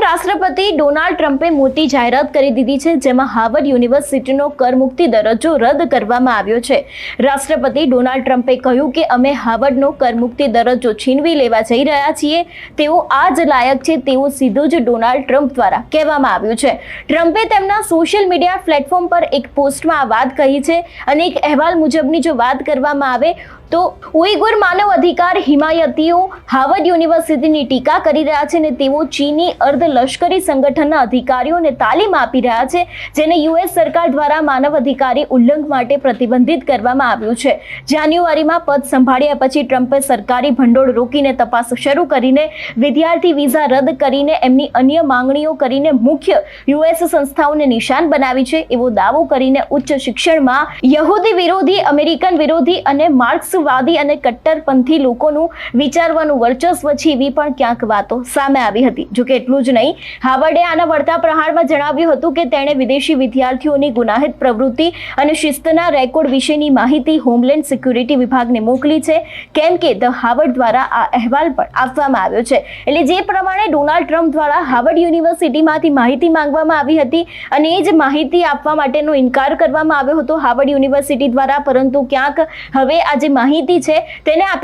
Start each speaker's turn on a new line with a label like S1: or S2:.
S1: રાષ્ટ્રપતિ ડોનાલ્ડ ટ્રમ્પે મોટી જાહેરાત કરી દીધી છે, જેમાં હાર્વર્ડ યુનિવર્સિટીનો કરમુક્તિ દરજ્જો રદ કરવામાં આવ્યો છે। રાષ્ટ્રપતિ ડોનાલ્ડ ટ્રમ્પે કહ્યું કે અમે હાર્વર્ડનો કરમુક્તિ દરજ્જો છીનવી લેવા જઈ રહ્યા છીએ, તેઓ આ જ લાયક છે તેવું સીધું જ ડોનાલ્ડ ટ્રમ્પ દ્વારા કહેવામાં આવ્યું છે। ટ્રમ્પે તેમના સોશિયલ મીડિયા પ્લેટફોર્મ પર એક પોસ્ટમાં આ વાત કહી છે અને એક અહેવાલ મુજબની જો વાત કરવામાં આવે તો ઉઈગુર માનવ અધિકાર હિમાયતીઓ હાર્વર્ડ યુનિવર્સિટીની ટીકા કરી રહ્યા છે અને તેઓ ચીની અર્ધ લશ્કરી સંગઠનના અધિકારીઓને તાલીમ આપી રહ્યા છે, જેને યુએસ સરકાર દ્વારા માનવ અધિકારી ઉલ્લંઘન માટે પ્રતિબંધિત કરવામાં આવ્યું છે। જાન્યુઆરીમાં પદ સંભાળ્યા પછી ટ્રમ્પે સરકારી ભંડોળ રોકીને તપાસ શરૂ કરીને વિદ્યાર્થી વિઝા રદ કરીને એમની અન્ય માંગણીઓ કરીને મુખ્ય યુએસ સંસ્થાઓને નિશાન બનાવી છે એવો દાવો કરીને ઉચ્ચ શિક્ષણમાં યહૂદી વિરોધી, અમેરિકન વિરોધી અને માર્ક્સવાદી અને કટ્ટરપંથી લોકોનું વિચારવાનું વર્ચસ્વ છે એવી પણ ક્યાંક વાતો સામે આવી હતી। જો કે એટલું જ નહીં, હાર્વર્ડે આના વળતા પ્રહારમાં જણાવ્યું હતું કે તેણે વિદેશી વિદ્યાર્થીઓની ગુનાહિત પ્રવૃત્તિ અને શિસ્તના રેકોર્ડ વિશેની માહિતી હોમલેન્ડ સિક્યુરિટી વિભાગને મોકલી છે, કેમ કે ધ હાર્વર્ડ દ્વારા આ અહેવાલ પણ આપવામાં આવ્યો છે। એટલે જે પ્રમાણે ડોનાલ્ડ ટ્રમ્પ દ્વારા હાર્વર્ડ યુનિવર્સિટીમાંથી માહિતી માંગવામાં આવી હતી અને એ જ માહિતી આપવા માટેનો ઇનકાર કરવામાં આવ્યો હતો હાર્વર્ડ યુનિવર્સિટી દ્વારા, પરંતુ ક્યાંક હવે આ જે માહિતી છે તેને